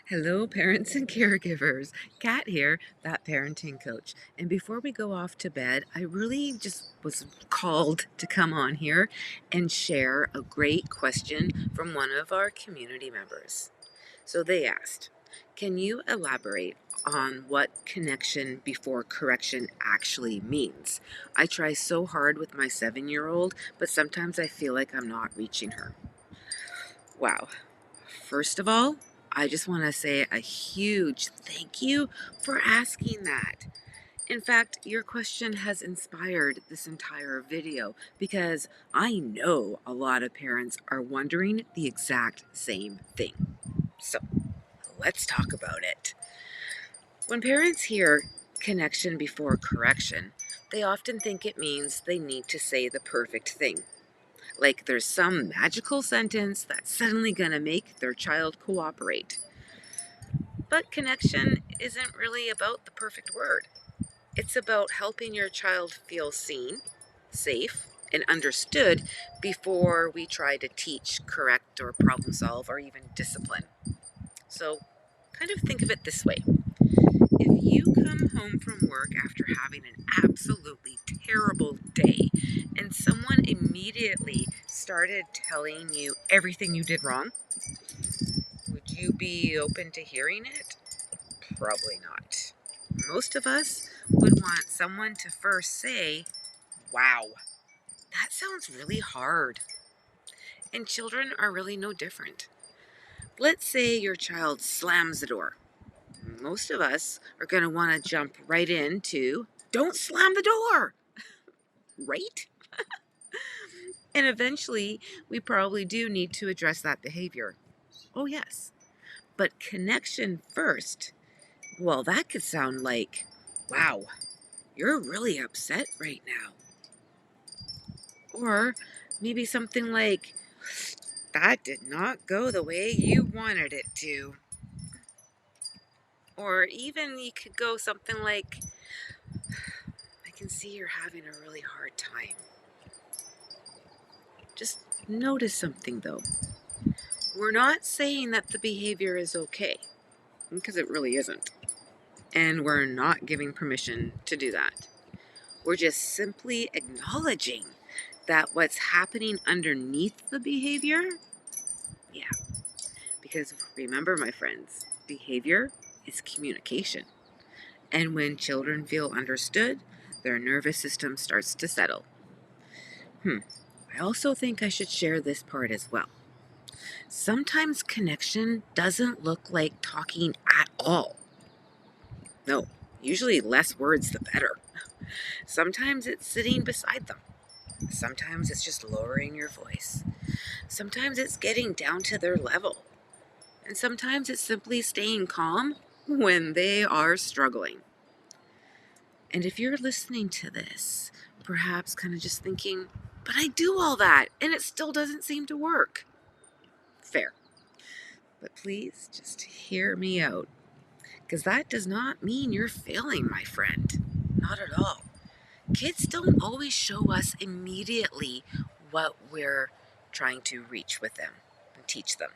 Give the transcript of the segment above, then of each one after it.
Hello, parents and caregivers. Kat here, that parenting coach. And before we go off to bed, I really just was called to come on here and share a great question from one of our community members. So they asked, can you elaborate on what connection before correction actually means? I try so hard with my 7-year-old, but sometimes I feel like I'm not reaching her. Wow. First of all, I just want to say a huge thank you for asking that. In fact, your question has inspired this entire video because I know a lot of parents are wondering the exact same thing. So, let's talk about it. When parents hear connection before correction, they often think it means they need to say the perfect thing. Like there's some magical sentence that's suddenly gonna make their child cooperate. But connection isn't really about the perfect word. It's about helping your child feel seen, safe, and understood before we try to teach, correct, or problem solve, or even discipline. So, kind of think of it this way. If you come home from work after having an absolutely terrible day and someone immediately started telling you everything you did wrong, would you be open to hearing it? Probably not. Most of us would want someone to first say, wow, that sounds really hard. And children are really no different. Let's say your child slams the door. Most of us are going to want to jump right into, don't slam the door, right? And eventually, we probably do need to address that behavior. Oh, yes. But connection first, well, that could sound like, wow, you're really upset right now. Or maybe something like, that did not go the way you wanted it to. Or even you could go something like, I can see you're having a really hard time. Just notice something though. We're not saying that the behavior is okay, because it really isn't. And we're not giving permission to do that. We're just simply acknowledging that what's happening underneath the behavior, yeah. Because remember, my friends, behavior is communication. And when children feel understood, their nervous system starts to settle. I also think I should share this part as well. Sometimes connection doesn't look like talking at all. No, usually less words the better. Sometimes it's sitting beside them. Sometimes it's just lowering your voice. Sometimes it's getting down to their level. And sometimes it's simply staying calm when they are struggling. And if you're listening to this, perhaps kind of just thinking, but I do all that and it still doesn't seem to work. Fair. But please just hear me out. Because that does not mean you're failing, my friend. Not at all. Kids don't always show us immediately what we're trying to reach with them and teach them,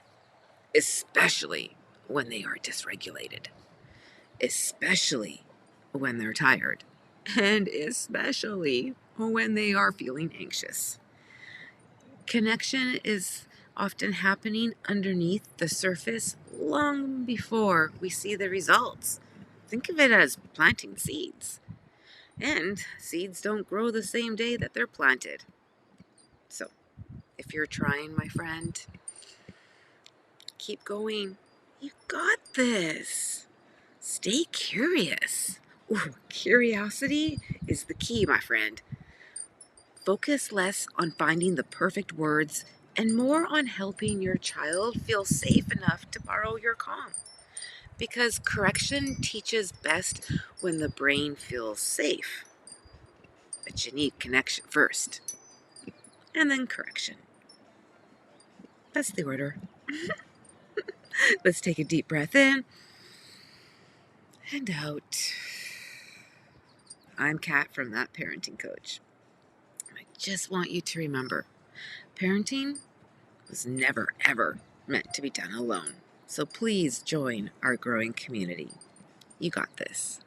especially when they are dysregulated, especially when they're tired, and especially when they are feeling anxious. Connection is often happening underneath the surface long before we see the results. Think of it as planting seeds. And seeds don't grow the same day that they're planted. So, if you're trying, my friend, keep going. You got this. Stay curious. Ooh, curiosity is the key, my friend. Focus less on finding the perfect words and more on helping your child feel safe enough to borrow your calm. Because correction teaches best when the brain feels safe. But you need connection first, and then correction. That's the order. Let's take a deep breath in and out. I'm Kat from That Parenting Coach. I just want you to remember, parenting was never, ever meant to be done alone. So please join our growing community. You got this.